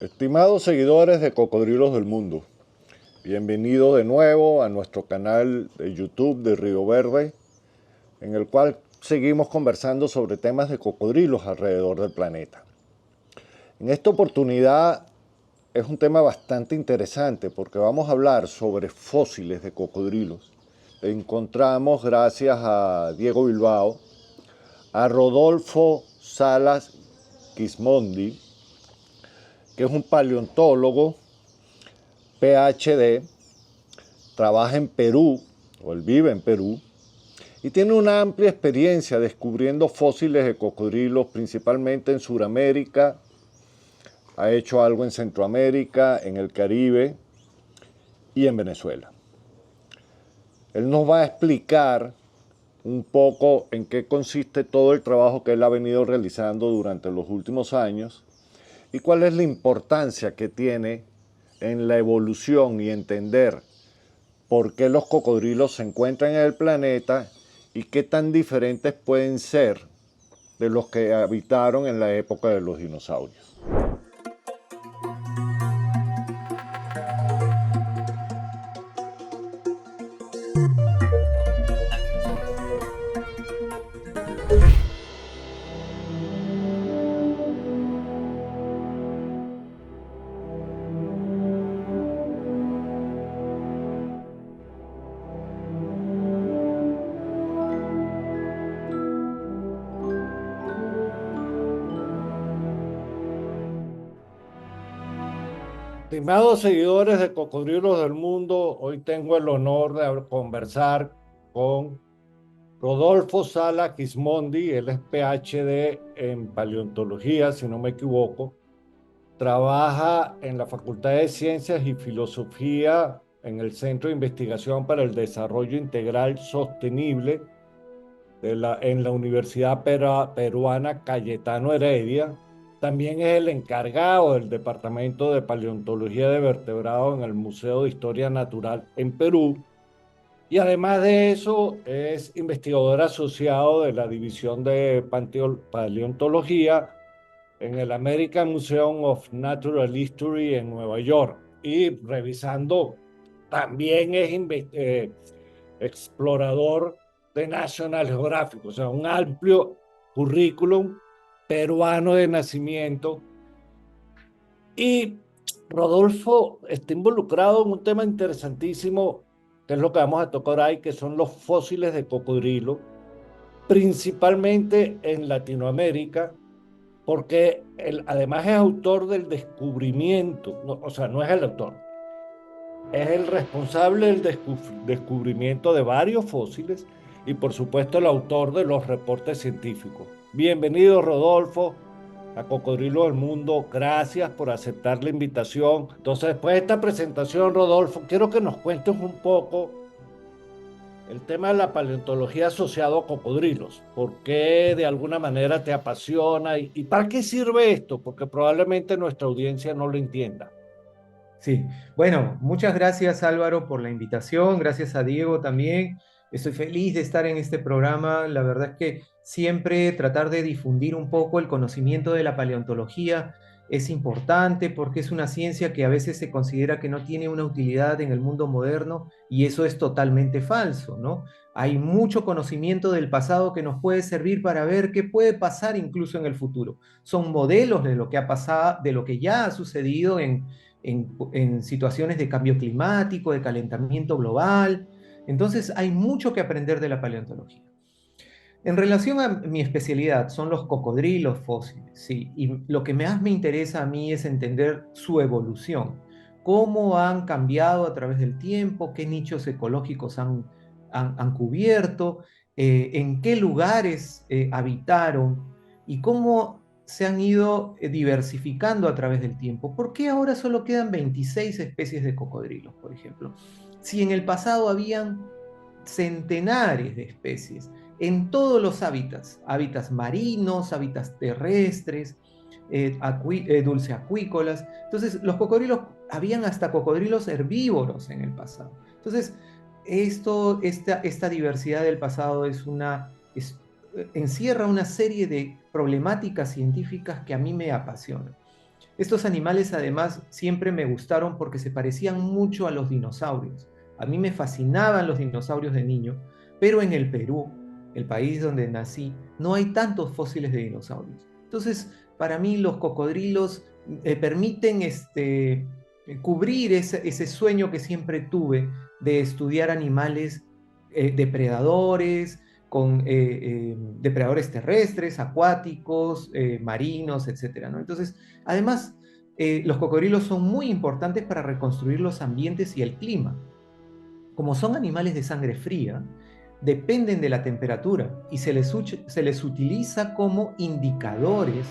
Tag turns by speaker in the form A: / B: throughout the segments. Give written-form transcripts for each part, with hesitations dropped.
A: Estimados seguidores de Cocodrilos del Mundo, bienvenidos de nuevo a nuestro canal de YouTube de Río Verde, en el cual seguimos conversando sobre temas de cocodrilos alrededor del planeta. En esta oportunidad es un tema bastante interesante porque vamos a hablar sobre fósiles de cocodrilos. Encontramos, gracias a Diego Bilbao, a Rodolfo Salas Gismondi, que es un paleontólogo, PhD, trabaja en Perú, o él vive en Perú, y tiene una amplia experiencia descubriendo fósiles de cocodrilos, principalmente en Sudamérica, ha hecho algo en Centroamérica, en el Caribe y en Venezuela. Él nos va a explicar un poco en qué consiste todo el trabajo que él ha venido realizando durante los últimos años y cuál es la importancia que tiene en la evolución y entender por qué los cocodrilos se encuentran en el planeta y qué tan diferentes pueden ser de los que habitaron en la época de los dinosaurios. Estimados seguidores de Cocodrilos del Mundo, hoy tengo el honor de conversar con Rodolfo Sala Gismondi. Él es PhD en paleontología, si no me equivoco. Trabaja en la Facultad de Ciencias y Filosofía en el Centro de Investigación para el Desarrollo Integral Sostenible en la Universidad Peruana Cayetano Heredia. También es el encargado del Departamento de Paleontología de Vertebrados en el Museo de Historia Natural en Perú. Y además de eso, es investigador asociado de la División de Paleontología en el American Museum of Natural History en Nueva York. Y revisando, también es explorador de National Geographic, o sea, un amplio currículum peruano de nacimiento. Y Rodolfo está involucrado en un tema interesantísimo, que es lo que vamos a tocar ahí, que son los fósiles de cocodrilo, principalmente en Latinoamérica, porque él además es autor del descubrimiento, no, o sea, no es el autor, es el responsable del descubrimiento de varios fósiles y por supuesto el autor de los reportes científicos. Bienvenido, Rodolfo, a Cocodrilo del Mundo. Gracias por aceptar la invitación. Entonces, después de esta presentación, Rodolfo, quiero que nos cuentes un poco el tema de la paleontología asociado a cocodrilos. ¿Por qué de alguna manera te apasiona y para qué sirve esto? Porque probablemente nuestra audiencia no lo entienda.
B: Sí, bueno, muchas gracias Álvaro por la invitación, gracias a Diego también. Estoy feliz de estar en este programa. La verdad es que siempre tratar de difundir un poco el conocimiento de la paleontología es importante porque es una ciencia que a veces se considera que no tiene una utilidad en el mundo moderno y eso es totalmente falso, ¿no? Hay mucho conocimiento del pasado que nos puede servir para ver qué puede pasar incluso en el futuro. Son modelos de lo que ha pasado, de lo que ya ha sucedido en situaciones de cambio climático, de calentamiento global. Entonces hay mucho que aprender de la paleontología. En relación a mi especialidad, son los cocodrilos fósiles, sí, y lo que más me interesa a mí es entender su evolución, cómo han cambiado a través del tiempo, qué nichos ecológicos han cubierto, en qué lugares habitaron y cómo se han ido diversificando a través del tiempo. ¿Por qué ahora solo quedan 26 especies de cocodrilos, por ejemplo? Si en el pasado habían centenares de especies en todos los hábitats, hábitats marinos, hábitats terrestres, dulceacuícolas. Entonces, los cocodrilos, habían hasta cocodrilos herbívoros en el pasado. Entonces, esta diversidad del pasado encierra una serie de problemáticas científicas que a mí me apasionan. Estos animales además siempre me gustaron porque se parecían mucho a los dinosaurios. A mí me fascinaban los dinosaurios de niño, pero en el Perú, el país donde nací, no hay tantos fósiles de dinosaurios. Entonces, para mí los cocodrilos permiten cubrir ese sueño que siempre tuve de estudiar animales depredadores, con depredadores terrestres, acuáticos, marinos, etcétera, ¿no? Entonces, además, los cocodrilos son muy importantes para reconstruir los ambientes y el clima. Como son animales de sangre fría, dependen de la temperatura y se les utiliza como indicadores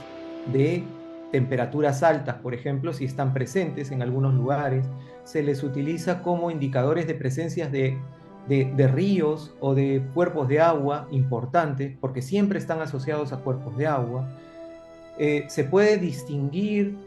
B: de temperaturas altas, por ejemplo, si están presentes en algunos lugares, se les utiliza como indicadores de presencias de ríos o de cuerpos de agua importantes, porque siempre están asociados a cuerpos de agua. Se puede distinguir,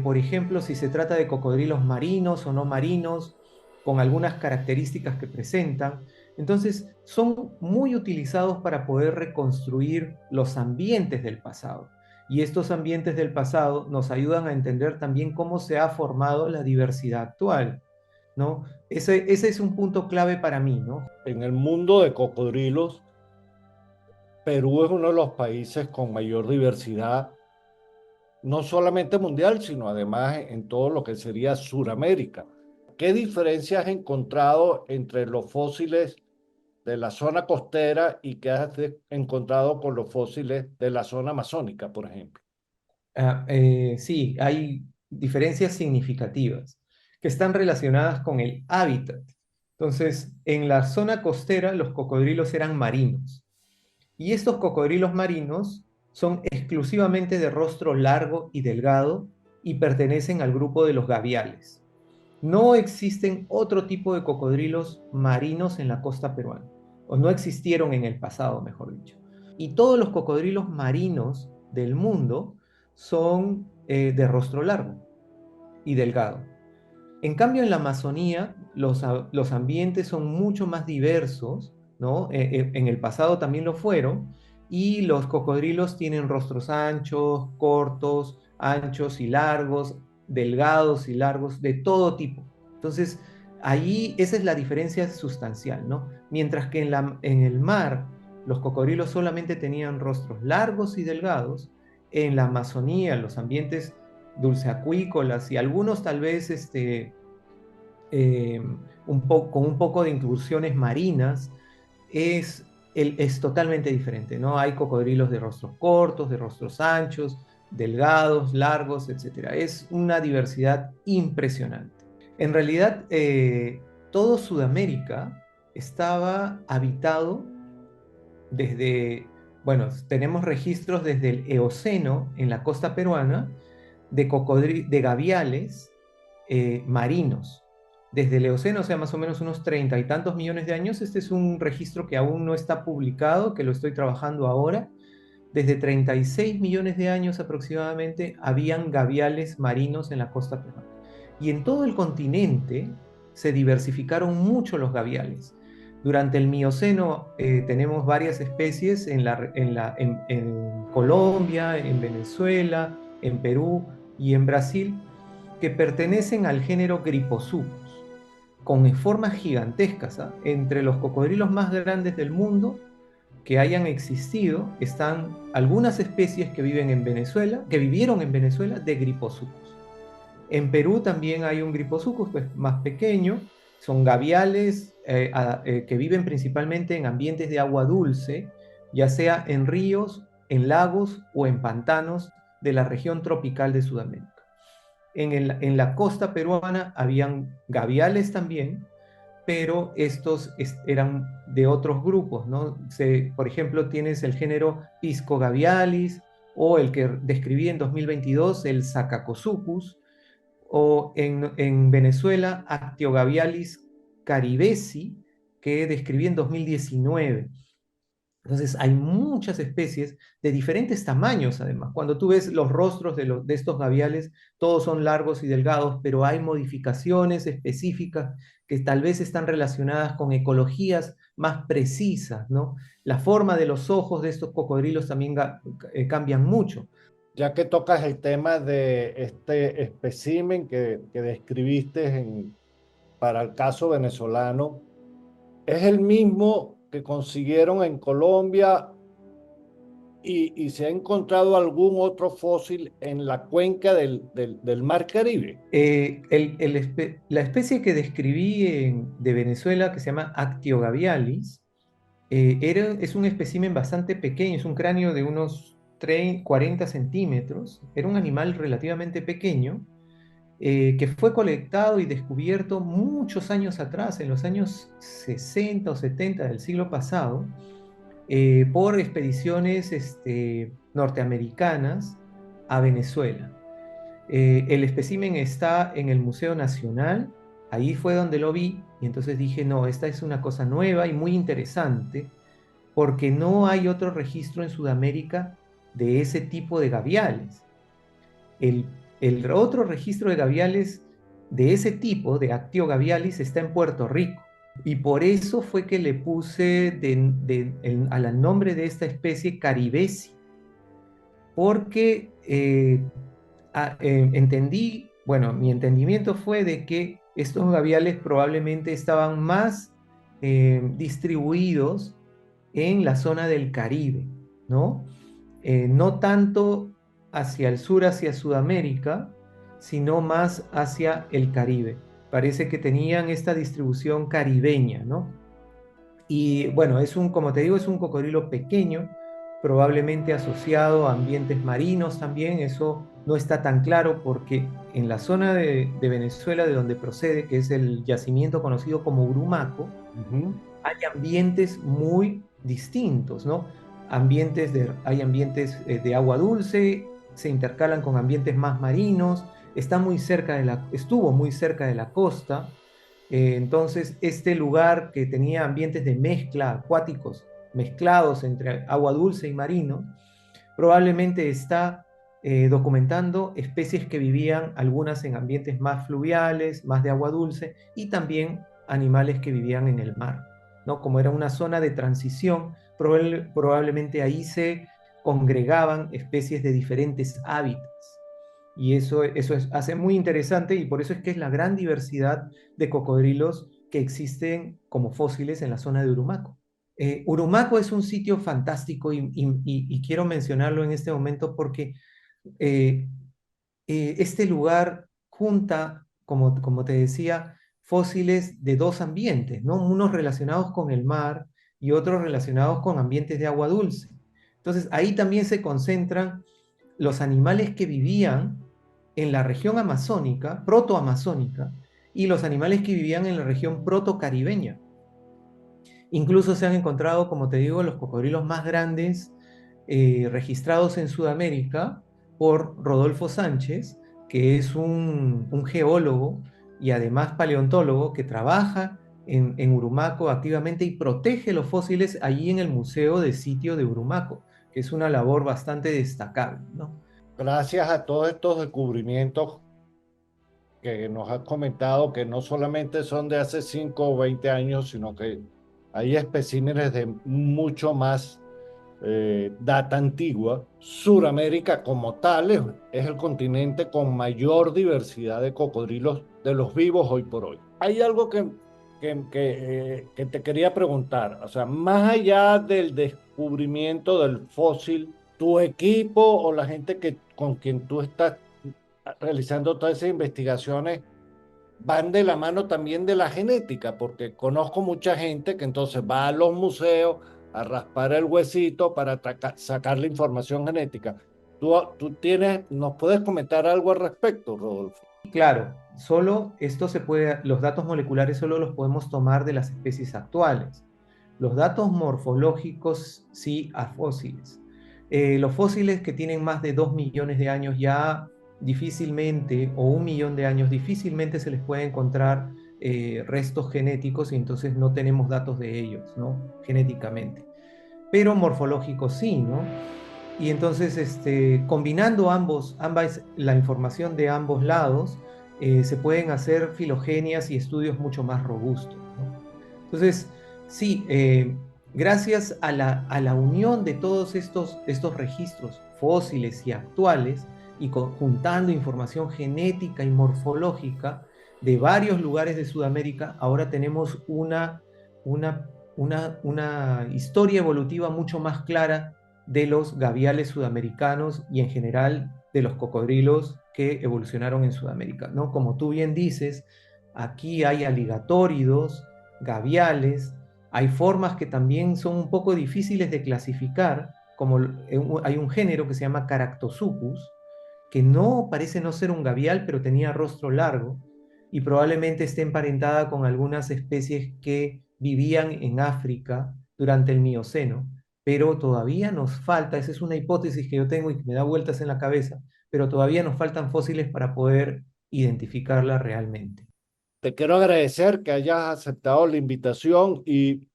B: por ejemplo, si se trata de cocodrilos marinos o no marinos, con algunas características que presentan. Entonces, son muy utilizados para poder reconstruir los ambientes del pasado. Y estos ambientes del pasado nos ayudan a entender también cómo se ha formado la diversidad actual, ¿no? Ese es un punto clave para mí, ¿no?
A: En el mundo de cocodrilos, Perú es uno de los países con mayor diversidad, no solamente mundial, sino además en todo lo que sería Suramérica. ¿Qué diferencias has encontrado entre los fósiles de la zona costera y qué has encontrado con los fósiles de la zona amazónica, por ejemplo?
B: Sí, hay diferencias significativas que están relacionadas con el hábitat. Entonces, en la zona costera los cocodrilos eran marinos y estos cocodrilos marinos son exclusivamente de rostro largo y delgado y pertenecen al grupo de los gaviales. No existen otro tipo de cocodrilos marinos en la costa peruana, o no existieron en el pasado, mejor dicho. Y todos los cocodrilos marinos del mundo son de rostro largo y delgado. En cambio, en la Amazonía, los ambientes son mucho más diversos, ¿no? En el pasado también lo fueron, y los cocodrilos tienen rostros anchos, cortos, anchos y largos, delgados y largos, de todo tipo. Entonces, ahí esa es la diferencia sustancial, ¿no? Mientras que en el mar, los cocodrilos solamente tenían rostros largos y delgados, en la Amazonía, los ambientes dulceacuícolas y algunos tal vez eh, con un poco de incursiones marinas, es, es totalmente diferente, ¿no? Hay cocodrilos de rostros cortos, de rostros anchos, delgados, largos, etcétera. Es una diversidad impresionante. En realidad, todo Sudamérica estaba habitado desde, bueno, tenemos registros desde el Eoceno en la costa peruana de gaviales marinos. Desde el Eoceno, o sea, más o menos unos 30 y tantos millones de años, este es un registro que aún no está publicado, que lo estoy trabajando ahora. Desde 36 millones de años aproximadamente habían gaviales marinos en la costa peruana. Y en todo el continente se diversificaron mucho los gaviales. Durante el Mioceno tenemos varias especies en Colombia, en Venezuela, en Perú y en Brasil que pertenecen al género Gryposuchus, con formas gigantescas. ¿Ah? Entre los cocodrilos más grandes del mundo que hayan existido están algunas especies que viven en Venezuela, que vivieron en Venezuela de Gryposuchus. En Perú también hay un Gryposuchus pues, más pequeño, son gaviales que viven principalmente en ambientes de agua dulce, ya sea en ríos, en lagos o en pantanos de la región tropical de Sudamérica. En la costa peruana habían gaviales también, pero estos eran de otros grupos, ¿no? Por ejemplo, tienes el género Piscogavialis o el que describí en 2022, el Sacacosuchus, o en Venezuela, Actiogavialis caribesi, que describí en 2019. Entonces hay muchas especies de diferentes tamaños además. Cuando tú ves los rostros de estos gaviales, todos son largos y delgados, pero hay modificaciones específicas que tal vez están relacionadas con ecologías más precisas, ¿no? La forma de los ojos de estos cocodrilos también cambian mucho.
A: ya que tocas el tema de este espécimen que describiste para el caso venezolano, ¿es el mismo que consiguieron en Colombia y se ha encontrado algún otro fósil en la cuenca del Mar Caribe?
B: La especie que describí de Venezuela, que se llama Actiogavialis, es un espécimen bastante pequeño, es un cráneo de unos 40 centímetros, era un animal relativamente pequeño, que fue colectado y descubierto muchos años atrás, en los años 60 o 70 del siglo pasado, por expediciones norteamericanas a Venezuela. El espécimen está en el Museo Nacional, ahí fue donde lo vi, y entonces dije, no, esta es una cosa nueva y muy interesante, porque no hay otro registro en Sudamérica de ese tipo de gaviales. El, el otro registro de gaviales de ese tipo, de Actiogavialis, está en Puerto Rico. Y por eso fue que le puse al nombre de esta especie Caribesi, porque entendí, bueno, mi entendimiento fue de que estos gaviales probablemente estaban más distribuidos en la zona del Caribe, ¿no? No tanto hacia el sur, hacia Sudamérica, sino más hacia el Caribe. Parece que tenían esta distribución caribeña, ¿no? Y bueno, como te digo, es un cocodrilo pequeño, probablemente asociado a ambientes marinos también. Eso no está tan claro porque en la zona de Venezuela de donde procede, que es el yacimiento conocido como Urumaco,
A: Ujú.
B: hay ambientes muy distintos, ¿no? Hay ambientes de agua dulce, se intercalan con ambientes más marinos, estuvo muy cerca de la costa. Entonces, este lugar que tenía ambientes de mezcla acuáticos, mezclados entre agua dulce y marino, probablemente está documentando especies que vivían, algunas en ambientes más fluviales, más de agua dulce, y también animales que vivían en el mar, ¿no? Como era una zona de transición, probablemente ahí se congregaban especies de diferentes hábitats. Y hace muy interesante, y por eso es que es la gran diversidad de cocodrilos que existen como fósiles en la zona de Urumaco. Urumaco es un sitio fantástico y quiero mencionarlo en este momento porque eh, este lugar junta, como te decía, fósiles de dos ambientes, ¿no? Unos relacionados con el mar y otros relacionados con ambientes de agua dulce. Entonces ahí también se concentran los animales que vivían en la región amazónica, protoamazónica, y los animales que vivían en la región protocaribeña. Incluso se han encontrado, como te digo, los cocodrilos más grandes registrados en Sudamérica por Rodolfo Sánchez, que es un geólogo y además paleontólogo que trabaja en Urumaco activamente y protege los fósiles allí en el Museo de Sitio de Urumaco, que es una labor bastante destacable, ¿no?
A: Gracias a todos estos descubrimientos que nos has comentado, que no solamente son de hace 5 o 20 años, sino que hay especímenes de mucho más data antigua. Suramérica como tal es el continente con mayor diversidad de cocodrilos de los vivos hoy por hoy. Hay algo que te quería preguntar, o sea, más allá del descubrimiento del fósil, tu equipo o la gente con quien tú estás realizando todas esas investigaciones van de la mano también de la genética, porque conozco mucha gente que entonces va a los museos a raspar el huesito para sacar la información genética. Tú ¿nos puedes comentar algo al respecto, Rodolfo?
B: Claro, los datos moleculares solo los podemos tomar de las especies actuales. Los datos morfológicos sí a fósiles. Los fósiles que tienen más de 2 millones de años ya difícilmente, o 1 millón de años, difícilmente se les puede encontrar restos genéticos y entonces no tenemos datos de ellos, ¿no? Genéticamente. Pero morfológicos sí, ¿no? Y entonces, combinando la información de ambos lados, se pueden hacer filogenias y estudios mucho más robustos, ¿no? Entonces, sí, gracias a la unión de todos estos registros fósiles y actuales, y juntando información genética y morfológica de varios lugares de Sudamérica, ahora tenemos una, una historia evolutiva mucho más clara de los gaviales sudamericanos y en general de los cocodrilos que evolucionaron en Sudamérica, ¿no? Como tú bien dices, aquí hay aligatóridos, gaviales, hay formas que también son un poco difíciles de clasificar, como hay un género que se llama Caractosuchus, que no parece no ser un gavial, pero tenía rostro largo y probablemente esté emparentada con algunas especies que vivían en África durante el Mioceno, pero todavía nos falta, esa es una hipótesis que yo tengo y que me da vueltas en la cabeza, pero todavía nos faltan fósiles para poder identificarla realmente.
A: Te quiero agradecer que hayas aceptado la invitación y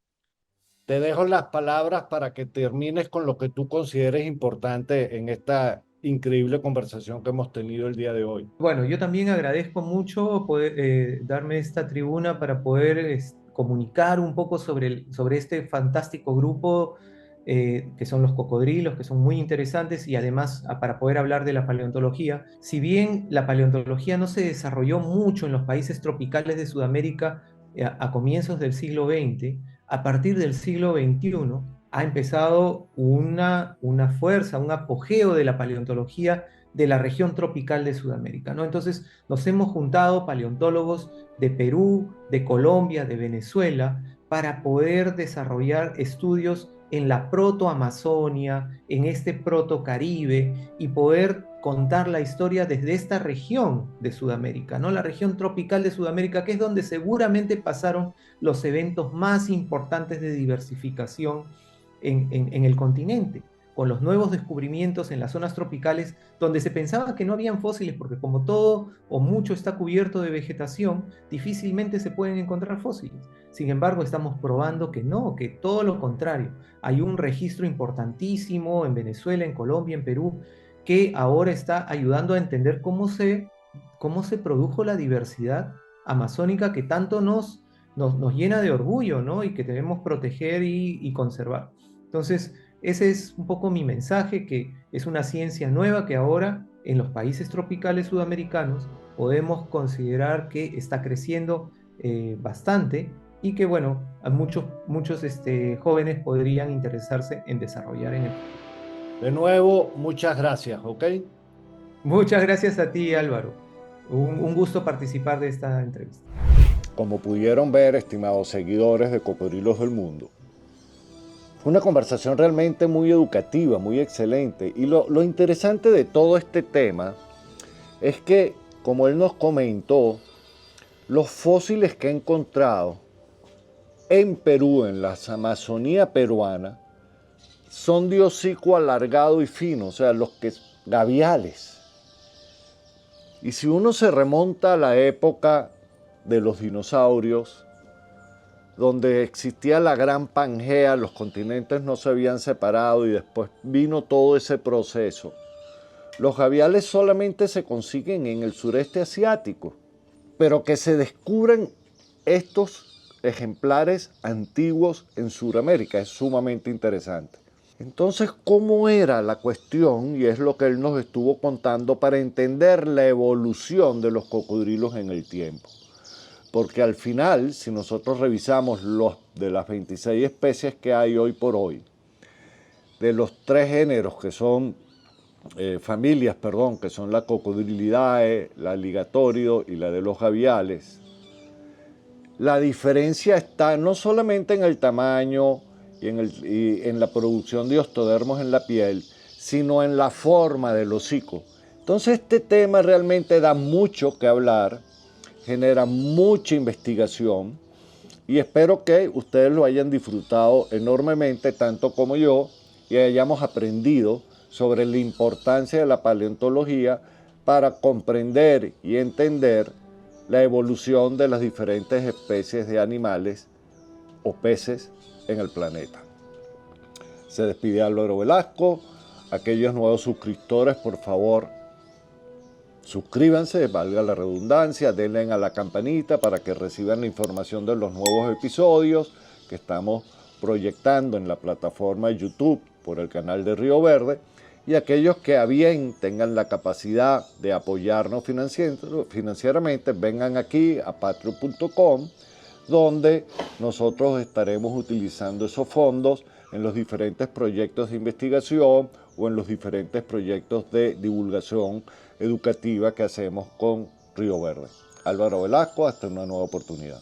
A: te dejo las palabras para que termines con lo que tú consideres importante en esta increíble conversación que hemos tenido el día de hoy.
B: Bueno, yo también agradezco mucho poder, darme esta tribuna para poder comunicar un poco sobre, sobre este fantástico grupo que son los cocodrilos, que son muy interesantes y además para poder hablar de la paleontología. Si bien la paleontología no se desarrolló mucho en los países tropicales de Sudamérica a comienzos del siglo XX, a partir del siglo XXI ha empezado una fuerza, un apogeo de la paleontología de la región tropical de Sudamérica, ¿no? Entonces nos hemos juntado paleontólogos de Perú, de Colombia, de Venezuela, para poder desarrollar estudios en la protoamazonia, en este protocaribe y poder contar la historia desde esta región de Sudamérica, ¿no? La región tropical de Sudamérica, que es donde seguramente pasaron los eventos más importantes de diversificación en el continente, con los nuevos descubrimientos en las zonas tropicales donde se pensaba que no habían fósiles, porque como todo o mucho está cubierto de vegetación, difícilmente se pueden encontrar fósiles. Sin embargo, estamos probando que no, que todo lo contrario. Hay un registro importantísimo en Venezuela, en Colombia, en Perú, que ahora está ayudando a entender cómo se produjo la diversidad amazónica que tanto nos llena de orgullo, ¿no? Y que debemos proteger y conservar. Entonces, ese es un poco mi mensaje, que es una ciencia nueva que ahora en los países tropicales sudamericanos podemos considerar que está creciendo bastante y que, bueno, a muchos jóvenes podrían interesarse en desarrollar en el futuro.
A: De nuevo, muchas gracias, ¿ok?
B: Muchas gracias a ti, Álvaro. Un gusto participar de esta entrevista.
A: Como pudieron ver, estimados seguidores de Cocodrilos del Mundo, fue una conversación realmente muy educativa, muy excelente. Y lo interesante de todo este tema es que, como él nos comentó, los fósiles que ha encontrado en Perú, en la Amazonía peruana, son de hocico alargado y fino, o sea, los que gaviales. Y si uno se remonta a la época de los dinosaurios, donde existía la gran Pangea, los continentes no se habían separado y después vino todo ese proceso. Los gaviales solamente se consiguen en el sureste asiático, pero que se descubran estos ejemplares antiguos en Sudamérica es sumamente interesante. Entonces, ¿cómo era la cuestión? Y es lo que él nos estuvo contando para entender la evolución de los cocodrilos en el tiempo. Porque al final, si nosotros revisamos los de las 26 especies que hay hoy por hoy, de los 3 géneros que son familias, perdón, que son la Cocodrilidae, la Alligatorido y la de los gaviales, la diferencia está no solamente en el tamaño y en la producción de ostodermos en la piel, sino en la forma del hocico. Entonces este tema realmente da mucho que hablar, genera mucha investigación y espero que ustedes lo hayan disfrutado enormemente, tanto como yo, y hayamos aprendido sobre la importancia de la paleontología para comprender y entender la evolución de las diferentes especies de animales o peces en el planeta. Se despide Álvaro Velasco. Aquellos nuevos suscriptores, por favor, suscríbanse, valga la redundancia, denle a la campanita para que reciban la información de los nuevos episodios que estamos proyectando en la plataforma YouTube por el canal de Río Verde. y aquellos que a bien tengan la capacidad de apoyarnos financieramente, vengan aquí a patreon.com, donde nosotros estaremos utilizando esos fondos en los diferentes proyectos de investigación o en los diferentes proyectos de divulgación educativa que hacemos con Río Verde. Álvaro Velasco, hasta una nueva oportunidad.